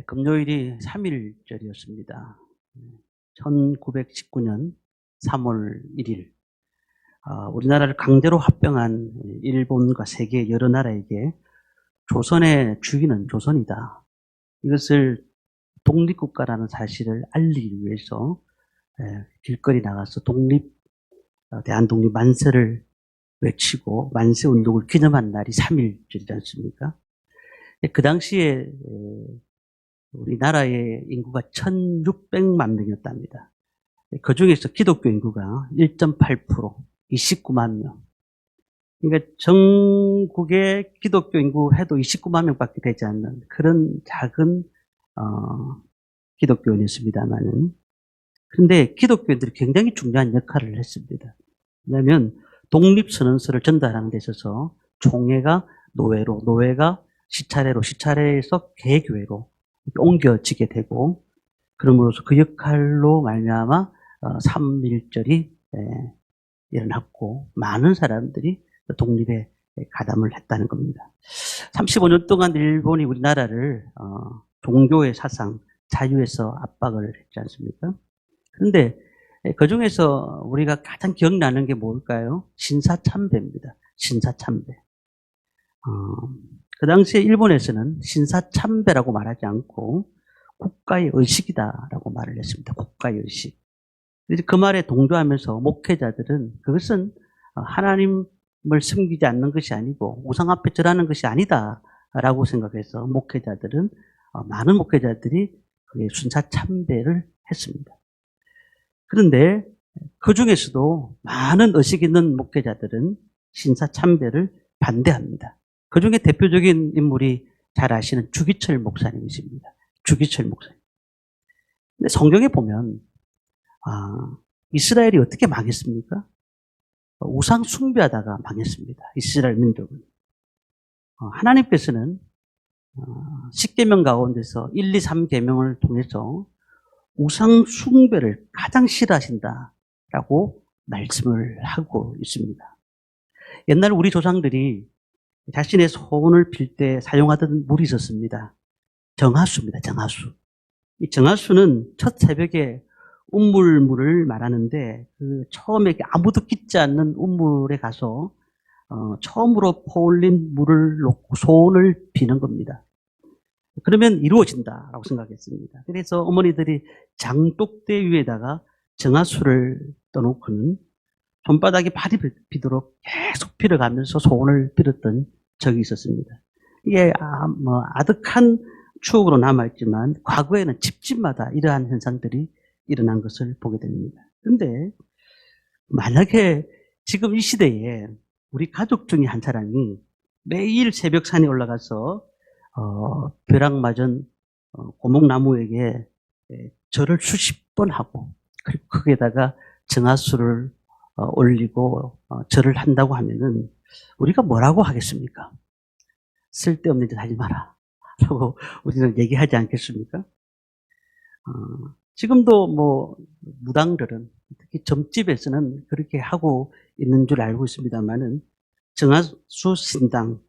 금요일이 3.1절이었습니다. 1919년 3월 1일, 우리나라를 강제로 합병한 일본과 세계 여러 나라에게 조선의 주인은 조선이다, 이것을 독립국가라는 사실을 알리기 위해서 길거리 나가서 대한독립 만세를 외치고 만세운동을 기념한 날이 3.1절이지 않습니까? 그 당시에 우리나라의 인구가 1,600만 명이었답니다. 그 중에서 기독교 인구가 1.8%, 29만 명. 그러니까 전국의 기독교 인구 해도 29만 명밖에 되지 않는 그런 작은 기독교인이었습니다만은, 그런데 기독교인들이 굉장히 중요한 역할을 했습니다. 왜냐하면 독립선언서를 전달하는 데 있어서 총회가 노회로, 노회가 시차례로, 시차례에서 개교회로 옮겨지게 되고, 그러므로서 그 역할로 말미암아 3.1절이 일어났고 많은 사람들이 독립에 가담을 했다는 겁니다. 35년 동안 일본이 우리나라를 종교의 사상, 자유에서 압박을 했지 않습니까? 그런데 그 중에서 우리가 가장 기억나는 게 뭘까요? 신사참배입니다. 신사참배. 그 당시에 일본에서는 신사참배라고 말하지 않고 국가의 의식이다라고 말을 했습니다. 국가의 의식. 그 말에 동조하면서 목회자들은 그것은 하나님을 섬기지 않는 것이 아니고 우상 앞에 절하는 것이 아니다라고 생각해서 많은 목회자들이 신사참배를 했습니다. 그런데 그 중에서도 많은 의식 있는 목회자들은 신사참배를 반대합니다. 그 중에 대표적인 인물이 잘 아시는 주기철 목사님이십니다. 주기철 목사님. 근데 성경에 보면 이스라엘이 어떻게 망했습니까? 우상 숭배하다가 망했습니다. 이스라엘 민족은. 하나님께서는 10계명 가운데서 1, 2, 3계명을 통해서 우상 숭배를 가장 싫어하신다라고 말씀을 하고 있습니다. 옛날 우리 조상들이 자신의 소원을 빌 때 사용하던 물이 있었습니다. 정화수입니다. 정화수. 이 정화수는 첫 새벽에 운물물을 말하는데, 처음에 아무도 끼지 않는 운물에 가서 처음으로 퍼올린 물을 놓고 소원을 비는 겁니다. 그러면 이루어진다라고 생각했습니다. 그래서 어머니들이 장독대 위에다가 정화수를 떠놓고는 손바닥이 발이 비도록 계속 빌어가면서 소원을 빌었던 적이 있었습니다. 이게 아득한 추억으로 남아있지만 과거에는 집집마다 이러한 현상들이 일어난 것을 보게 됩니다. 그런데 만약에 지금 이 시대에 우리 가족 중에 한 사람이 매일 새벽 산에 올라가서 벼락 맞은 고목나무에게 절을 수십 번 하고, 그리고 거기에다가 정화수를 올리고 절을 한다고 하면은 우리가 뭐라고 하겠습니까? 쓸데없는 짓 하지 마라 라고 우리는 얘기하지 않겠습니까? 지금도 무당들은, 특히 점집에서는 그렇게 하고 있는 줄 알고 있습니다만은, 정화수 신당,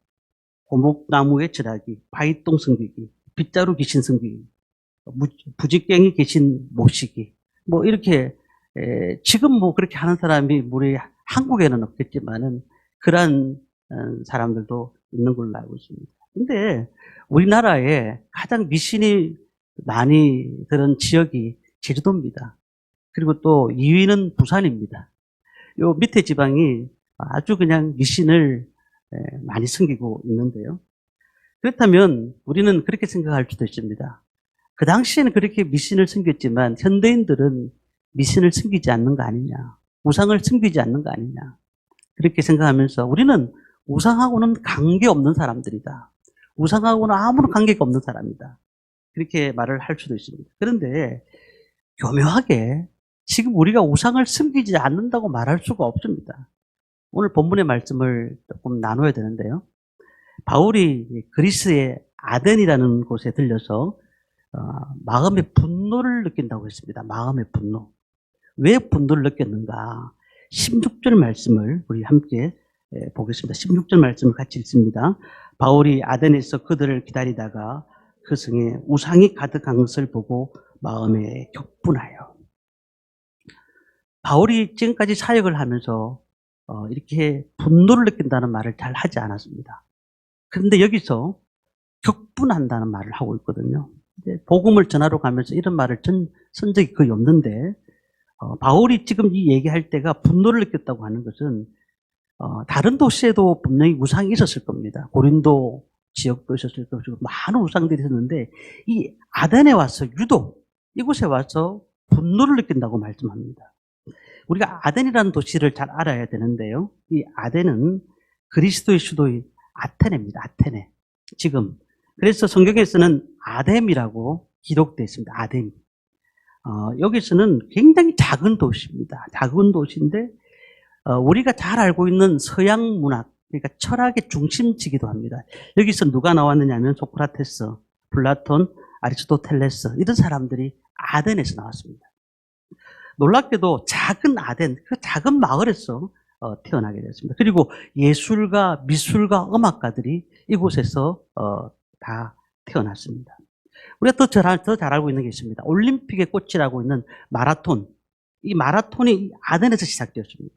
고목나무의 절하기, 바위똥 섬기기, 빗자루 귀신 섬기기, 부직갱이 귀신 모시기, 이렇게 지금 그렇게 하는 사람이 우리 한국에는 없겠지만은 그러한 사람들도 있는 걸로 알고 있습니다. 근데 우리나라에 가장 미신이 많이 드는 지역이 제주도입니다. 그리고 또 2위는 부산입니다. 요 밑에 지방이 아주 그냥 미신을 많이 섬기고 있는데요. 그렇다면 우리는 그렇게 생각할 수도 있습니다. 그 당시에는 그렇게 미신을 섬겼지만 현대인들은 미신을 섬기지 않는 거 아니냐, 우상을 섬기지 않는 거 아니냐, 그렇게 생각하면서 우리는 우상하고는 관계없는 사람들이다, 우상하고는 아무런 관계가 없는 사람이다, 그렇게 말을 할 수도 있습니다. 그런데 교묘하게 지금 우리가 우상을 섬기지 않는다고 말할 수가 없습니다. 오늘 본문의 말씀을 조금 나눠야 되는데요. 바울이 그리스의 아덴이라는 곳에 들려서 마음의 분노를 느낀다고 했습니다. 마음의 분노. 왜 분노를 느꼈는가? 16절 말씀을 우리 함께 보겠습니다. 16절 말씀을 같이 읽습니다. 바울이 아덴에서 그들을 기다리다가 그 성에 우상이 가득한 것을 보고 마음에 격분하여. 바울이 지금까지 사역을 하면서 이렇게 분노를 느낀다는 말을 잘 하지 않았습니다. 그런데 여기서 격분한다는 말을 하고 있거든요. 복음을 전하러 가면서 이런 말을 쓴 적이 거의 없는데 바울이 지금 이 얘기할 때가 분노를 느꼈다고 하는 것은 다른 도시에도 분명히 우상이 있었을 겁니다. 고린도 지역도 있었을 것이고 많은 우상들이 있었는데 이 아덴에 와서 유독 이곳에 와서 분노를 느낀다고 말씀합니다. 우리가 아덴이라는 도시를 잘 알아야 되는데요. 이 아덴은 그리스도의 수도인 아테네입니다. 아테네. 지금 그래서 성경에서는 아뎀이라고 기록되어 있습니다. 아뎀. 여기서는 굉장히 작은 도시입니다. 작은 도시인데 우리가 잘 알고 있는 서양 문학, 그러니까 철학의 중심지기도 합니다. 여기서 누가 나왔느냐 하면 소크라테스, 플라톤, 아리스토텔레스 이런 사람들이 아덴에서 나왔습니다. 놀랍게도 작은 아덴, 그 작은 마을에서 태어나게 됐습니다. 그리고 예술가, 미술가, 음악가들이 이곳에서 다 태어났습니다. 우리가 더 잘 알고 있는 게 있습니다. 올림픽의 꽃이라고 있는 마라톤. 이 마라톤이 아덴에서 시작되었습니다.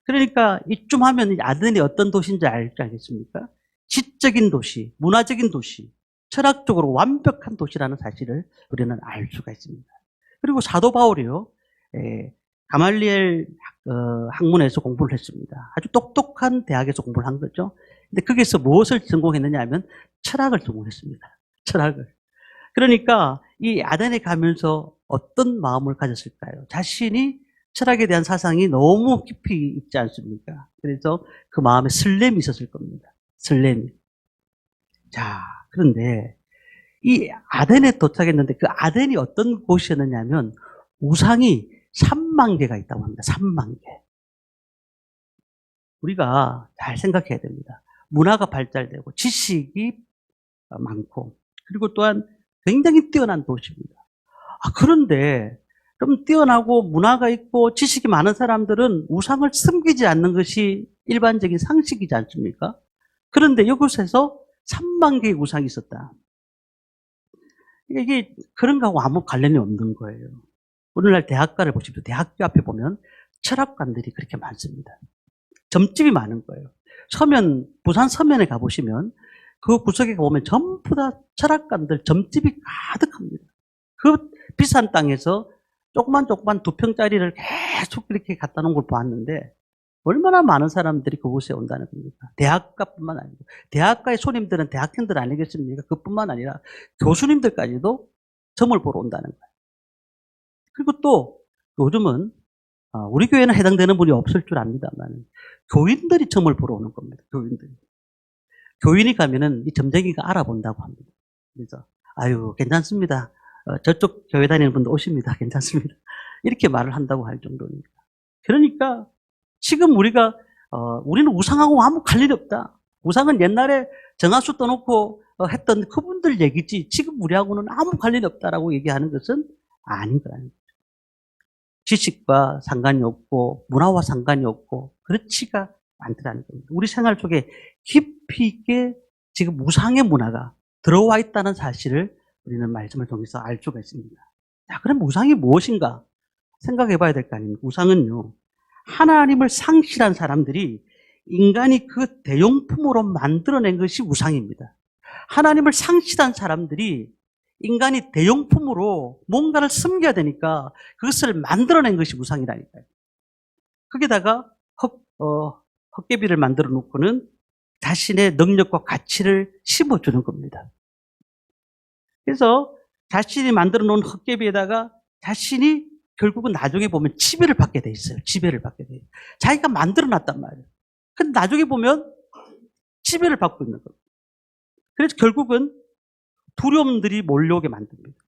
그러니까 이쯤 하면 아덴이 어떤 도시인지 알겠습니까? 지적인 도시, 문화적인 도시, 철학적으로 완벽한 도시라는 사실을 우리는 알 수가 있습니다. 그리고 사도 바울이요, 가말리엘 학문에서 공부를 했습니다. 아주 똑똑한 대학에서 공부를 한 거죠. 근데 거기서 무엇을 전공했느냐 하면 철학을 전공했습니다. 철학을. 그러니까 이 아덴에 가면서 어떤 마음을 가졌을까요? 자신이 철학에 대한 사상이 너무 깊이 있지 않습니까? 그래서 그 마음에 설렘이 있었을 겁니다. 설렘이. 자, 그런데 이 아덴에 도착했는데 그 아덴이 어떤 곳이었느냐면 우상이 3만 개가 있다고 합니다. 3만 개. 우리가 잘 생각해야 됩니다. 문화가 발달되고 지식이 많고 그리고 또한 굉장히 뛰어난 도시입니다. 그런데 좀 뛰어나고 문화가 있고 지식이 많은 사람들은 우상을 숨기지 않는 것이 일반적인 상식이지 않습니까? 그런데 이곳에서 3만 개의 우상이 있었다. 이게 그런 거하고 아무 관련이 없는 거예요. 오늘날 대학가를 보십시오. 대학교 앞에 보면 철학관들이 그렇게 많습니다. 점집이 많은 거예요. 서면, 부산 서면에 가보시면 그 구석에 가보면 전부 다 철학관들 점집이 가득합니다. 그 비싼 땅에서 조그만 2평짜리를 계속 이렇게 갖다 놓은 걸 보았는데 얼마나 많은 사람들이 그곳에 온다는 겁니까? 대학가뿐만 아니고 대학가의 손님들은 대학생들 아니겠습니까? 그뿐만 아니라 교수님들까지도 점을 보러 온다는 거예요. 그리고 또 요즘은 우리 교회는 해당되는 분이 없을 줄 압니다만 교인들이 점을 보러 오는 겁니다. 교인들이. 교인이 가면은 이 점쟁이가 알아본다고 합니다. 그래서 아유 괜찮습니다. 저쪽 교회 다니는 분도 오십니다. 괜찮습니다. 이렇게 말을 한다고 할 정도니까. 그러니까 지금 우리는 우상하고 아무 관련이 없다. 우상은 옛날에 정화수 떠놓고 했던 그분들 얘기지 지금 우리하고는 아무 관련이 없다라고 얘기하는 것은 아닌 거라는 거죠. 지식과 상관이 없고 문화와 상관이 없고 그렇지가 않더라는 겁니다. 우리 생활 속에 깊이 있게 지금 우상의 문화가 들어와 있다는 사실을 우리는 말씀을 통해서 알 수가 있습니다. 자, 그럼 우상이 무엇인가 생각해 봐야 될 거 아닙니까? 우상은요, 하나님을 상실한 사람들이 인간이 그 대용품으로 만들어낸 것이 우상입니다. 하나님을 상실한 사람들이 인간이 대용품으로 뭔가를 숨겨야 되니까 그것을 만들어낸 것이 우상이라니까요. 거기다가 헛개비를 만들어 놓고는 자신의 능력과 가치를 심어주는 겁니다. 그래서 자신이 만들어 놓은 헛개비에다가 자신이 결국은 나중에 보면 지배를 받게 돼 있어요. 지배를 받게 돼요. 자기가 만들어 놨단 말이에요. 근데 나중에 보면 지배를 받고 있는 겁니다. 그래서 결국은 두려움들이 몰려오게 만듭니다.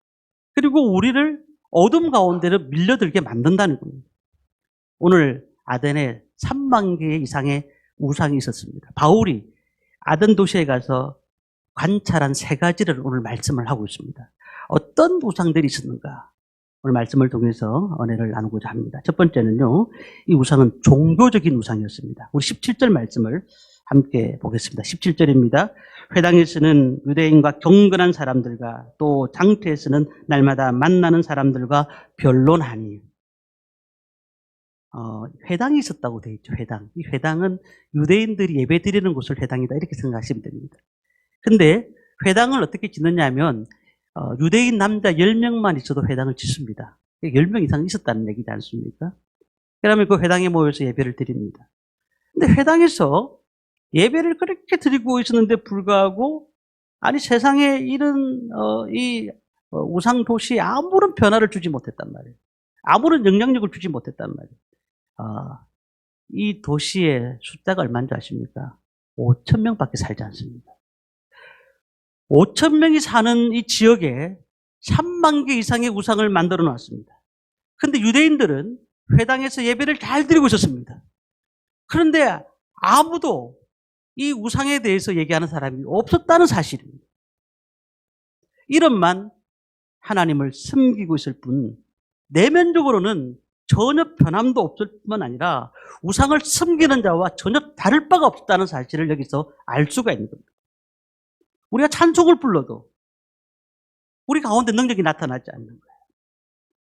그리고 우리를 어둠 가운데로 밀려들게 만든다는 겁니다. 오늘 아덴에 3만 개 이상의 우상이 있었습니다. 바울이 아덴 도시에 가서 관찰한 3가지를 오늘 말씀을 하고 있습니다. 어떤 우상들이 있었는가? 오늘 말씀을 통해서 은혜를 나누고자 합니다. 첫 번째는요, 이 우상은 종교적인 우상이었습니다. 우리 17절 말씀을 함께 보겠습니다. 17절입니다. 회당에서는 유대인과 경건한 사람들과 또 장터에서는 날마다 만나는 사람들과 변론하니. 회당이 있었다고 되어 있죠. 회당. 이 회당은 유대인들이 예배 드리는 곳을 회당이다 이렇게 생각하시면 됩니다. 근데 회당을 어떻게 짓느냐 하면 유대인 남자 10명만 있어도 회당을 짓습니다. 10명 이상 있었다는 얘기지 않습니까? 그러면 그 회당에 모여서 예배를 드립니다. 근데 회당에서 예배를 그렇게 드리고 있었는데 불구하고 아니 세상에 이런 우상 도시에 아무런 변화를 주지 못했단 말이에요. 아무런 영향력을 주지 못했단 말이에요. 이 도시의 숫자가 얼마인지 아십니까? 5,000명밖에 살지 않습니다. 5,000명이 사는 이 지역에 3만 개 이상의 우상을 만들어 놨습니다. 그런데 유대인들은 회당에서 예배를 잘 드리고 있었습니다. 그런데 아무도 이 우상에 대해서 얘기하는 사람이 없었다는 사실입니다. 이런만 하나님을 섬기고 있을 뿐 내면적으로는 전혀 변함도 없을 뿐만 아니라 우상을 섬기는 자와 전혀 다를 바가 없다는 사실을 여기서 알 수가 있는 겁니다. 우리가 찬송을 불러도 우리 가운데 능력이 나타나지 않는 거예요.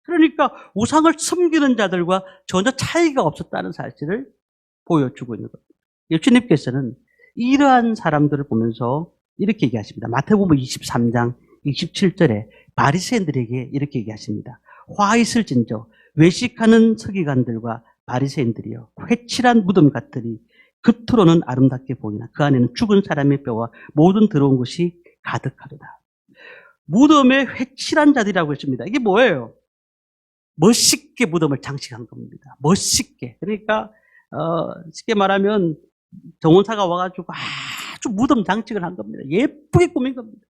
그러니까 우상을 섬기는 자들과 전혀 차이가 없었다는 사실을 보여주고 있는 겁니다. 예수님께서는 이러한 사람들을 보면서 이렇게 얘기하십니다. 마태복음 23장 27절에 바리새인들에게 이렇게 얘기하십니다. 화 있을진저 외식하는 서기관들과 바리새인들이여 회칠한 무덤 같으니 겉으로는 아름답게 보이나 그 안에는 죽은 사람의 뼈와 모든 더러운 것이 가득하도다. 무덤에 회칠한 자들이라고 했습니다. 이게 뭐예요? 멋있게 무덤을 장식한 겁니다. 멋있게. 그러니까 쉽게 말하면 정원사가 와가지고 아주 무덤 장식을 한 겁니다. 예쁘게 꾸민 겁니다.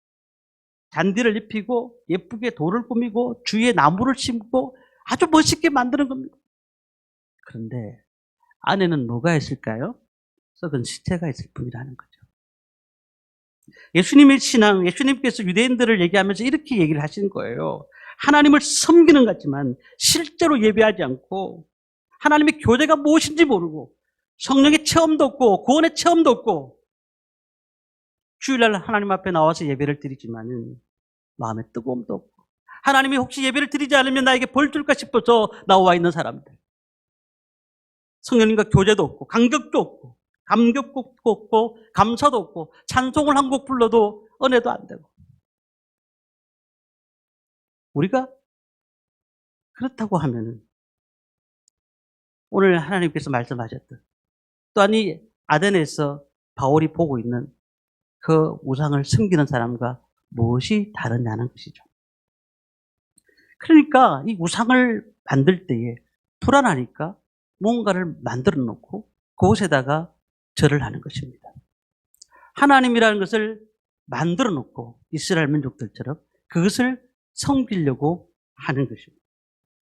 잔디를 입히고 예쁘게 돌을 꾸미고 주위에 나무를 심고 아주 멋있게 만드는 겁니다. 그런데 안에는 뭐가 있을까요? 썩은 시체가 있을 뿐이라는 거죠. 예수님의 신앙, 예수님께서 유대인들을 얘기하면서 이렇게 얘기를 하신 거예요. 하나님을 섬기는 것 같지만 실제로 예배하지 않고 하나님의 교제가 무엇인지 모르고 성령의 체험도 없고 구원의 체험도 없고 주일날 하나님 앞에 나와서 예배를 드리지만은 마음에 뜨거움도 없고 하나님이 혹시 예배를 드리지 않으면 나에게 벌 줄까 싶어서 나와 있는 사람들. 성령님과 교제도 없고 감격도 없고 감격도 없고 감사도 없고 찬송을 한 곡 불러도 은혜도 안 되고 우리가 그렇다고 하면은 오늘 하나님께서 말씀하셨던 또한 이 아덴에서 바울이 보고 있는 그 우상을 섬기는 사람과 무엇이 다르냐는 것이죠. 그러니까 이 우상을 만들 때에 불안하니까 뭔가를 만들어 놓고 그곳에다가 절을 하는 것입니다. 하나님이라는 것을 만들어 놓고 이스라엘 민족들처럼 그것을 섬기려고 하는 것입니다.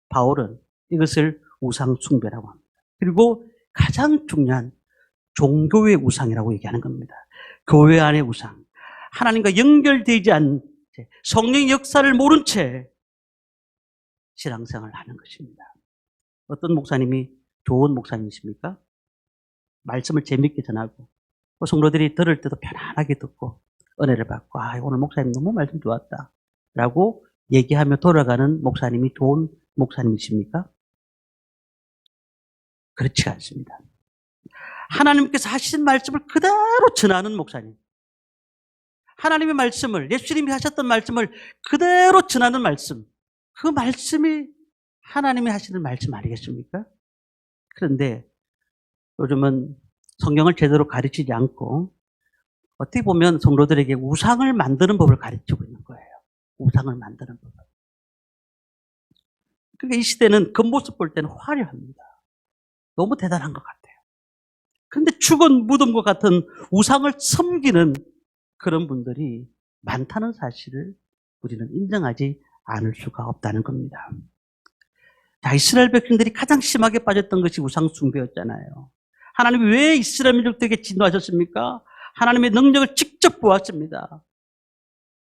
바울은 이것을 우상 숭배라고 합니다. 그리고 가장 중요한 종교의 우상이라고 얘기하는 겁니다. 교회 안의 우상. 하나님과 연결되지 않은 채 성령의 역사를 모른 채 신앙생활을 하는 것입니다. 어떤 목사님이 좋은 목사님이십니까? 말씀을 재밌게 전하고 성도들이 들을 때도 편안하게 듣고 은혜를 받고 오늘 목사님 너무 말씀 좋았다 라고 얘기하며 돌아가는 목사님이 좋은 목사님이십니까? 그렇지 않습니다. 하나님께서 하신 말씀을 그대로 전하는 목사님. 하나님의 말씀을 예수님이 하셨던 말씀을 그대로 전하는 말씀. 그 말씀이 하나님이 하시는 말씀 아니겠습니까? 그런데 요즘은 성경을 제대로 가르치지 않고 어떻게 보면 성도들에게 우상을 만드는 법을 가르치고 있는 거예요. 우상을 만드는 법. 그러니까 이 시대는 겉모습 볼 때는 화려합니다. 너무 대단한 것 같아요. 그런데 죽은 무덤과 같은 우상을 섬기는 그런 분들이 많다는 사실을 우리는 인정하지 않을 수가 없다는 겁니다. 자, 이스라엘 백성들이 가장 심하게 빠졌던 것이 우상 숭배였잖아요. 하나님이 왜 이스라엘 민족들에게 진노하셨습니까? 하나님의 능력을 직접 보았습니다.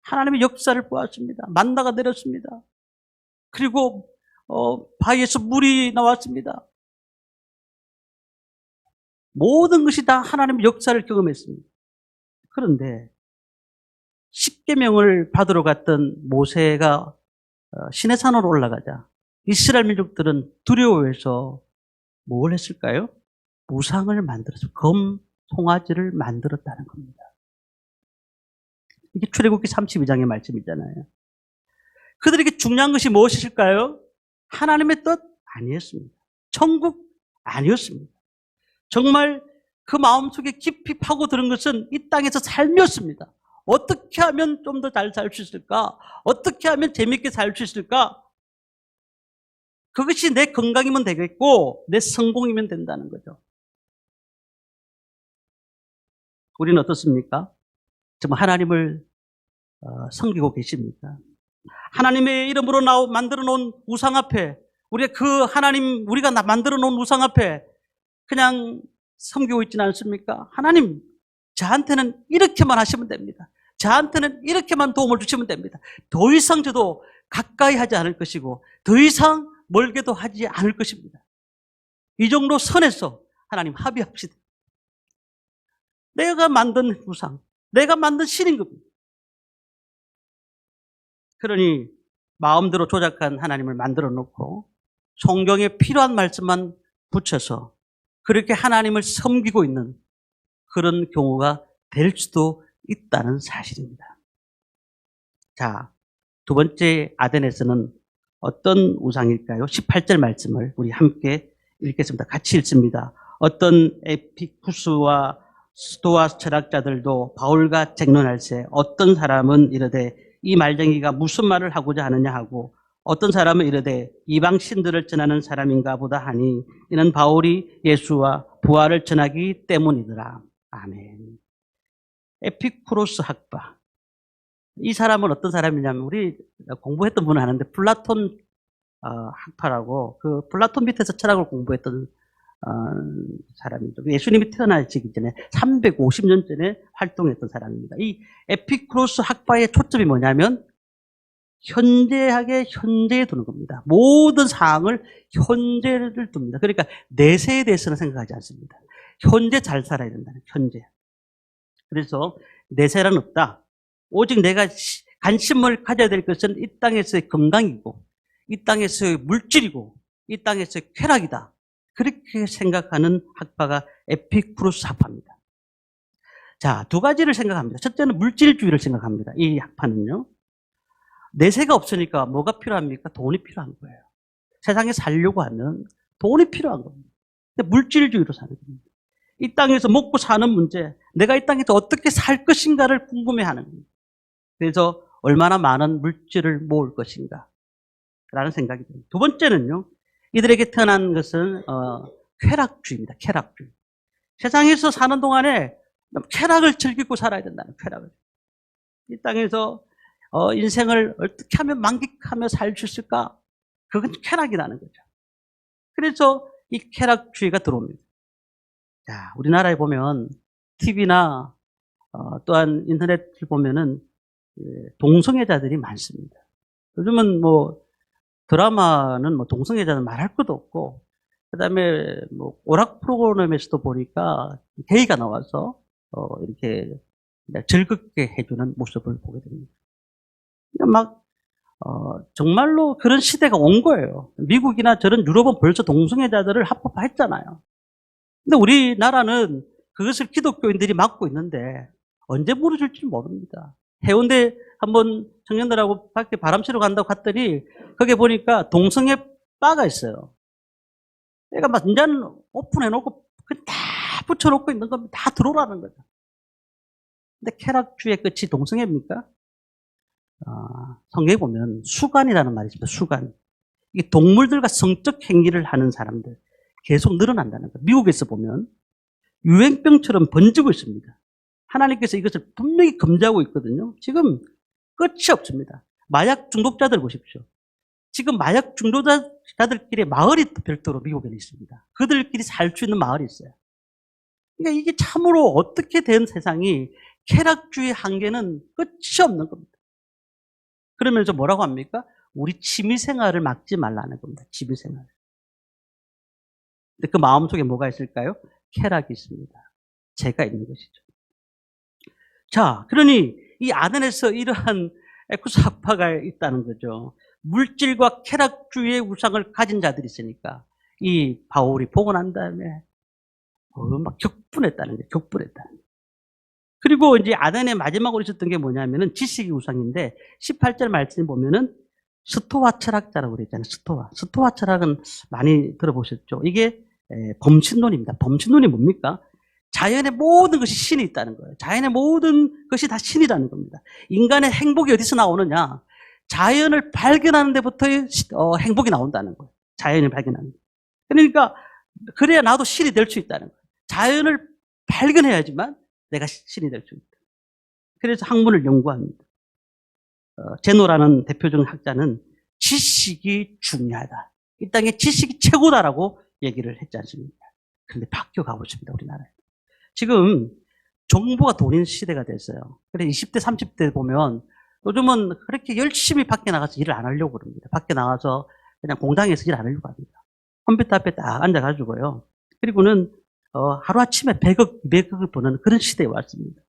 하나님의 역사를 보았습니다. 만나가 내렸습니다. 그리고 바위에서 물이 나왔습니다. 모든 것이 다 하나님의 역사를 경험했습니다. 그런데 십계명을 받으러 갔던 모세가 시내산으로 올라가자 이스라엘 민족들은 두려워해서 뭘 했을까요? 우상을 만들어서 검, 송아지를 만들었다는 겁니다. 이게 출애굽기 32장의 말씀이잖아요. 그들에게 중요한 것이 무엇일까요? 하나님의 뜻 아니었습니다. 천국 아니었습니다. 정말 그 마음속에 깊이 파고드는 것은 이 땅에서 삶이었습니다. 어떻게 하면 좀 더 잘 살 수 있을까? 어떻게 하면 재밌게 살 수 있을까? 그것이 내 건강이면 되겠고 내 성공이면 된다는 거죠. 우리는 어떻습니까? 정말 하나님을 섬기고 계십니까? 하나님의 이름으로 만들어 놓은 우상 앞에 우리가 그 하나님 우리가 만들어 놓은 우상 앞에 그냥 섬기고 있지는 않습니까? 하나님 저한테는 이렇게만 하시면 됩니다. 저한테는 이렇게만 도움을 주시면 됩니다. 더 이상 저도 가까이 하지 않을 것이고 더 이상 멀게도 하지 않을 것입니다. 이 정도 선에서 하나님 합의합시다. 내가 만든 우상, 내가 만든 신인 겁니다. 그러니 마음대로 조작한 하나님을 만들어 놓고 성경에 필요한 말씀만 붙여서 그렇게 하나님을 섬기고 있는 그런 경우가 될 수도 있다는 사실입니다. 자, 두 번째 아덴에서는 어떤 우상일까요? 18절 말씀을 우리 함께 읽겠습니다. 같이 읽습니다. 어떤 에피쿠스와 스토아 철학자들도 바울과 쟁론할세 어떤 사람은 이르되 이 말쟁이가 무슨 말을 하고자 하느냐 하고 어떤 사람은 이르되 이방 신들을 전하는 사람인가 보다 하니 이는 바울이 예수와 부활을 전하기 때문이더라. 아멘. 에피쿠로스 학파. 이 사람은 어떤 사람이냐면 우리 공부했던 분은 아는데 플라톤 학파라고 그 플라톤 밑에서 철학을 공부했던 사람이죠. 예수님이 태어나시기 전에 350년 전에 활동했던 사람입니다. 이 에피쿠로스 학파의 초점이 뭐냐면 현재하게 현재에 두는 겁니다. 모든 사항을 현재를 둡니다. 그러니까 내세에 대해서는 생각하지 않습니다. 현재 잘 살아야 된다는 현재. 그래서 내세란 없다. 오직 내가 관심을 가져야 될 것은 이 땅에서의 건강이고 이 땅에서의 물질이고 이 땅에서의 쾌락이다. 그렇게 생각하는 학파가 에피쿠로스 학파입니다. 자, 두 가지를 생각합니다. 첫째는 물질주의를 생각합니다. 이 학파는요. 내세가 없으니까 뭐가 필요합니까? 돈이 필요한 거예요. 세상에 살려고 하면 돈이 필요한 겁니다. 물질주의로 사는 겁니다. 이 땅에서 먹고 사는 문제, 내가 이 땅에서 어떻게 살 것인가를 궁금해하는 겁니다. 그래서 얼마나 많은 물질을 모을 것인가 라는 생각이 듭니다. 두 번째는요. 이들에게 태어난 것은 쾌락주의입니다. 쾌락주의. 세상에서 사는 동안에 쾌락을 즐기고 살아야 된다는 쾌락을. 이 땅에서 인생을 어떻게 하면 만끽하며 살 수 있을까? 그건 쾌락이라는 거죠. 그래서 이 쾌락주의가 들어옵니다. 자, 우리나라에 보면 TV나 또한 인터넷을 보면은 동성애자들이 많습니다. 요즘은 뭐 드라마는 뭐 동성애자는 말할 것도 없고, 그다음에 뭐 오락 프로그램에서도 보니까 게이가 나와서 이렇게 즐겁게 해주는 모습을 보게 됩니다. 막 정말로 그런 시대가 온 거예요. 미국이나 저런 유럽은 벌써 동성애자들을 합법화했잖아요. 근데 우리나라는 그것을 기독교인들이 막고 있는데 언제 무너질지 모릅니다. 해운대 한번 청년들하고 밖에 바람 쐬러 간다고 갔더니 거기 보니까 동성애 바가 있어요. 그러니까 막 이제는 오픈해놓고 다 붙여놓고 있는 겁니다. 다 들어오라는 거죠. 근데 쾌락주의 끝이 동성애입니까? 성경에 보면 수간이라는 말이 있습니다. 수간. 이게 동물들과 성적 행위를 하는 사람들 계속 늘어난다는 거예요. 미국에서 보면 유행병처럼 번지고 있습니다. 하나님께서 이것을 분명히 금지하고 있거든요. 지금 끝이 없습니다. 마약 중독자들 보십시오. 지금 마약 중독자들끼리 마을이 별도로 미국에는 있습니다. 그들끼리 살 수 있는 마을이 있어요. 그러니까 이게 참으로 어떻게 된 세상이 쾌락주의 한계는 끝이 없는 겁니다. 그러면서 뭐라고 합니까? 우리 취미생활을 막지 말라는 겁니다. 취미생활. 근데 그 마음속에 뭐가 있을까요? 쾌락이 있습니다. 죄가 있는 것이죠. 자, 그러니 이 아덴에서 이러한 에쿠스 학파가 있다는 거죠. 물질과 쾌락주의의 우상을 가진 자들이 있으니까 이 바울이 보고 난 다음에 막 격분했다는 거예요. 격분했다는 거예요. 그리고 이제 아덴의 마지막으로 있었던 게 뭐냐면은 지식의 우상인데 18절 말씀 보면은 스토아 철학자라고 그랬잖아요. 스토아 철학은 많이 들어보셨죠? 이게 범신론입니다. 범신론이 뭡니까? 자연의 모든 것이 신이 있다는 거예요. 자연의 모든 것이 다 신이라는 겁니다. 인간의 행복이 어디서 나오느냐? 자연을 발견하는 데부터 행복이 나온다는 거예요. 자연을 발견하는 데. 그러니까 그래야 나도 신이 될 수 있다는 거예요. 자연을 발견해야지만 내가 신이 될 수 있다. 그래서 학문을 연구합니다. 제노라는 대표적인 학자는 지식이 중요하다. 이 땅에 지식이 최고다라고 얘기를 했지 않습니까? 그런데 바뀌어가고 있습니다, 우리나라에. 지금 정보가 돈인 시대가 됐어요. 그래서 20대, 30대 보면 요즘은 그렇게 열심히 밖에 나가서 일을 안 하려고 그럽니다. 밖에 나가서 그냥 공장에서 일 안 하려고 합니다. 컴퓨터 앞에 딱 앉아가지고요. 그리고는 하루아침에 100억, 200억을 버는 그런 시대에 왔습니다.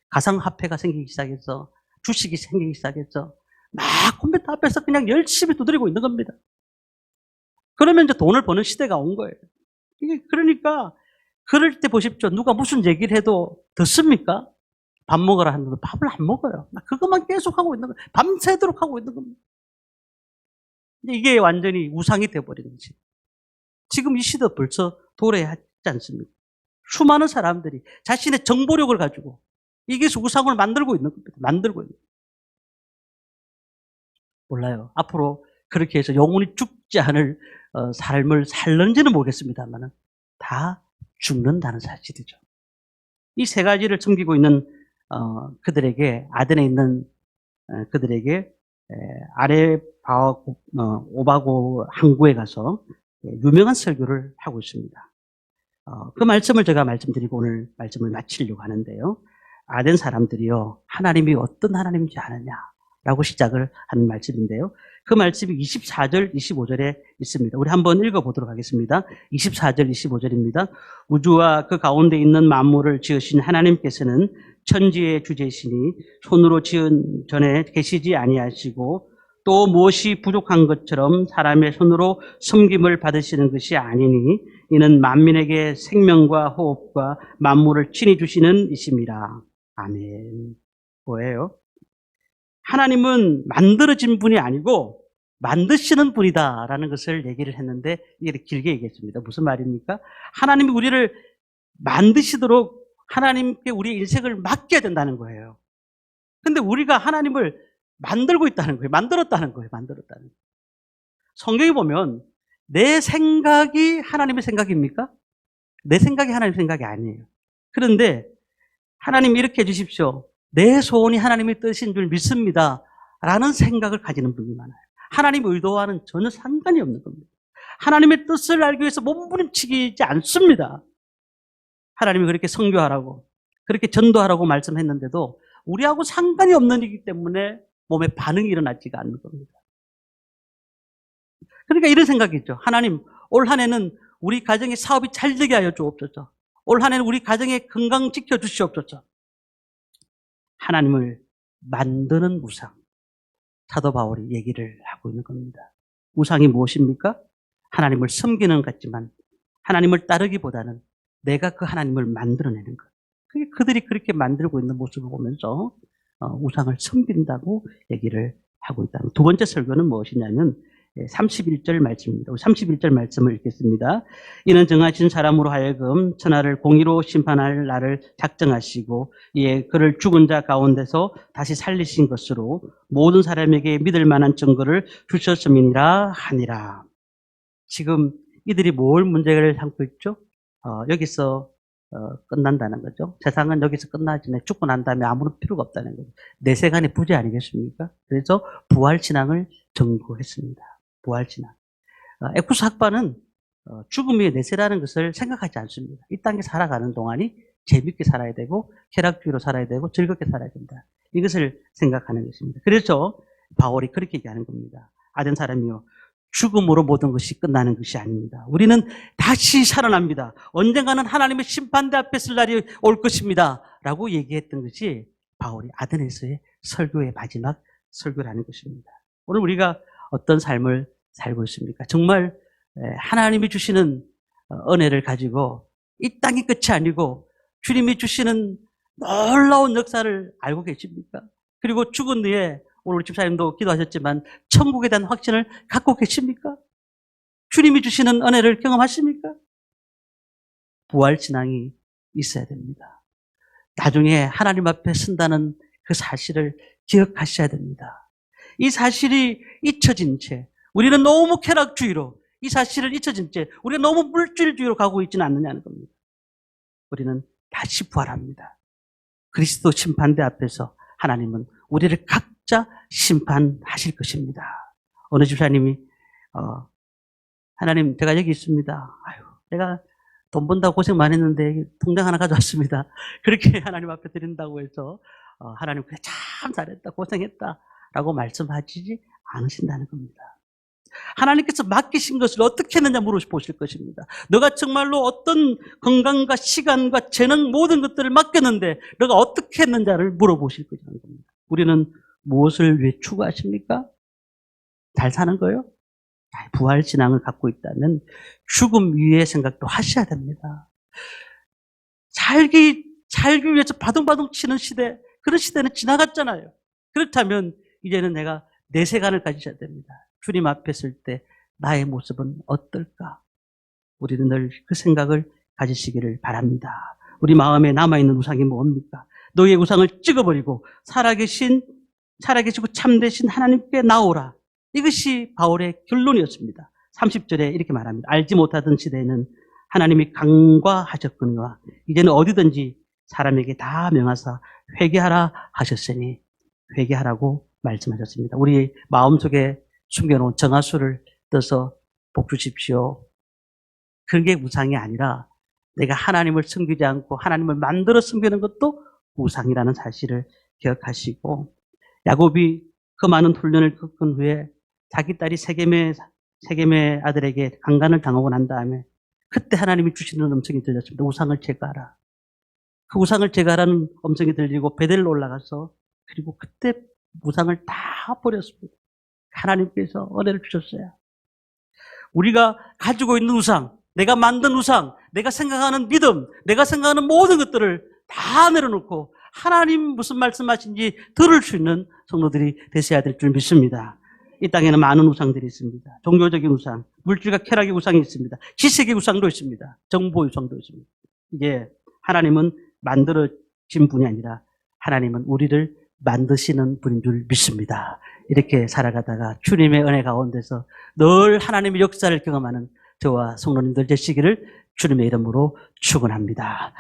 가상화폐가 생기기 시작해서 주식이 생기기 시작해서 막 컴퓨터 앞에서 그냥 열심히 두드리고 있는 겁니다. 그러면 이제 돈을 버는 시대가 온 거예요. 이게 그러니까 그럴 때 보십시오. 누가 무슨 얘기를 해도 듣습니까? 밥 먹으라 하는데 밥을 안 먹어요. 그것만 계속 하고 있는 거예요. 밤새도록 하고 있는 겁니다. 이게 완전히 우상이 되어버리는 거지. 지금 이 시대 벌써 도래하지 않습니까? 수많은 사람들이 자신의 정보력을 가지고 이게 우상을 만들고 있는 겁니다. 만들고 있는 겁니다. 몰라요. 앞으로 그렇게 해서 영원히 죽지 않을 삶을 살는지는 모르겠습니다만 다 죽는다는 사실이죠. 이 세 가지를 섬기고 있는 그들에게 아덴에 있는 그들에게 오바고 항구에 가서 유명한 설교를 하고 있습니다. 그 말씀을 제가 말씀드리고 오늘 말씀을 마치려고 하는데요. 아덴 사람들이요, 하나님이 어떤 하나님인지 아느냐라고 시작을 하는 말씀인데요. 그 말씀이 24절, 25절에 있습니다. 우리 한번 읽어보도록 하겠습니다. 24절, 25절입니다. 우주와 그 가운데 있는 만물을 지으신 하나님께서는 천지의 주제시니 손으로 지은 전에 계시지 아니하시고 또 무엇이 부족한 것처럼 사람의 손으로 섬김을 받으시는 것이 아니니 이는 만민에게 생명과 호흡과 만물을 친히 주시는 이심이라. 아멘. 뭐예요? 하나님은 만들어진 분이 아니고 만드시는 분이다라는 것을 얘기를 했는데 이렇게 길게 얘기했습니다. 무슨 말입니까? 하나님이 우리를 만드시도록 하나님께 우리의 인생을 맡겨야 된다는 거예요. 근데 우리가 하나님을 만들고 있다는 거예요. 만들었다는 거예요. 만들었다는 거예요. 성경에 보면 내 생각이 하나님의 생각입니까? 내 생각이 하나님의 생각이 아니에요. 그런데 하나님 이렇게 해주십시오. 내 소원이 하나님의 뜻인 줄 믿습니다. 라는 생각을 가지는 분이 많아요. 하나님의 의도와는 전혀 상관이 없는 겁니다. 하나님의 뜻을 알기 위해서 몸부림치지 않습니다. 하나님이 그렇게 선교하라고, 그렇게 전도하라고 말씀했는데도 우리하고 상관이 없는 일이기 때문에 몸에 반응이 일어나지가 않는 겁니다. 그러니까 이런 생각이 있죠. 하나님, 올 한 해는 우리 가정의 사업이 잘 되게 하여 주옵소서. 올 한 해는 우리 가정의 건강 지켜주시옵소서. 하나님을 만드는 우상. 사도 바울이 얘기를 하고 있는 겁니다. 우상이 무엇입니까? 하나님을 섬기는 것 같지만 하나님을 따르기보다는 내가 그 하나님을 만들어내는 것. 그게 그들이 그렇게 만들고 있는 모습을 보면서 우상을 섬긴다고 얘기를 하고 있다. 두 번째 설교는 무엇이냐면 31절 말씀입니다. 31절 말씀을 읽겠습니다. 이는 정하신 사람으로 하여금 천하를 공의로 심판할 날을 작정하시고 이에 그를 죽은 자 가운데서 다시 살리신 것으로 모든 사람에게 믿을 만한 증거를 주셨음이니라 하니라. 지금 이들이 뭘 문제를 삼고 있죠? 여기서 끝난다는 거죠. 세상은 여기서 끝나지 않아요. 죽고 난 다음에 아무런 필요가 없다는 거죠. 내세간의 부재 아니겠습니까? 그래서 부활신앙을 전구했습니다. 부활신앙. 에쿠스 학파는 죽음이 내세라는 것을 생각하지 않습니다. 이 땅에 살아가는 동안이 재밌게 살아야 되고 쾌락주의로 살아야 되고 즐겁게 살아야 된다. 이것을 생각하는 것입니다. 그래서 바울이 그렇게 얘기하는 겁니다. 아덴 사람이요, 죽음으로 모든 것이 끝나는 것이 아닙니다. 우리는 다시 살아납니다. 언젠가는 하나님의 심판대 앞에 설 날이 올 것입니다. 라고 얘기했던 것이 바울이 아덴에서의 설교의 마지막 설교라는 것입니다. 오늘 우리가 어떤 삶을 살고 있습니까? 정말 하나님이 주시는 은혜를 가지고 이 땅이 끝이 아니고 주님이 주시는 놀라운 역사를 알고 계십니까? 그리고 죽은 뒤에 오늘 집사님도 기도하셨지만 천국에 대한 확신을 갖고 계십니까? 주님이 주시는 은혜를 경험하십니까? 부활신앙이 있어야 됩니다. 나중에 하나님 앞에 선다는 그 사실을 기억하셔야 됩니다. 이 사실이 잊혀진 채 우리는 너무 쾌락주의로 이 사실을 잊혀진 채 우리가 너무 물질주의로 가고 있지는 않느냐는 겁니다. 우리는 다시 부활합니다. 그리스도 심판대 앞에서 하나님은 우리를 각자 심판하실 것입니다. 어느 집사님이 하나님 제가 여기 있습니다. 아유, 내가 돈 번다고 고생 많이 했는데 통장 하나 가져왔습니다. 그렇게 하나님 앞에 드린다고 해서 하나님 그래 참 잘했다 고생했다 라고 말씀하시지 않으신다는 겁니다. 하나님께서 맡기신 것을 어떻게 했느냐 물어보실 것입니다. 너가 정말로 어떤 건강과 시간과 재능 모든 것들을 맡겼는데 너가 어떻게 했느냐를 물어보실 것이라는 겁니다. 우리는 무엇을 왜 추구하십니까? 잘 사는 거요? 부활신앙을 갖고 있다면 죽음 위의 생각도 하셔야 됩니다. 살기 위해서 바둥바둥 치는 시대, 그런 시대는 지나갔잖아요. 그렇다면 이제는 내가 내세관을 가지셔야 됩니다. 주님 앞에 설 때 나의 모습은 어떨까? 우리는 늘 그 생각을 가지시기를 바랍니다. 우리 마음에 남아있는 우상이 뭡니까? 너의 우상을 찍어버리고 살아계시고 참되신 하나님께 나오라. 이것이 바울의 결론이었습니다. 30절에 이렇게 말합니다. 알지 못하던 시대에는 하나님이 간과하셨거니와 이제는 어디든지 사람에게 다 명하사 회개하라 하셨으니 회개하라고 말씀하셨습니다. 우리 마음속에 숨겨놓은 정화수를 떠서 복 주십시오. 그게 우상이 아니라 내가 하나님을 섬기지 않고 하나님을 만들어 섬기는 것도 우상이라는 사실을 기억하시고, 야곱이 그 많은 훈련을 겪은 후에 자기 딸이 세겜의 아들에게 강간을 당하고 난 다음에 그때 하나님이 주시는 음성이 들렸습니다. 우상을 제거하라. 그 우상을 제거하라는 음성이 들리고 베델로 올라가서 그리고 그때 우상을 다 버렸습니다. 하나님께서 은혜를 주셨어요. 우리가 가지고 있는 우상, 내가 만든 우상, 내가 생각하는 믿음, 내가 생각하는 모든 것들을 다 내려놓고 하나님 무슨 말씀하신지 들을 수 있는 성도들이 되셔야 될 줄 믿습니다. 이 땅에는 많은 우상들이 있습니다. 종교적인 우상, 물질과 쾌락의 우상이 있습니다. 지식의 우상도 있습니다. 정보의 우상도 있습니다. 이게 하나님은 만들어진 분이 아니라 하나님은 우리를 만드시는 분인 줄 믿습니다. 이렇게 살아가다가 주님의 은혜 가운데서 늘 하나님의 역사를 경험하는 저와 성도님들 되시기를 주님의 이름으로 축원합니다.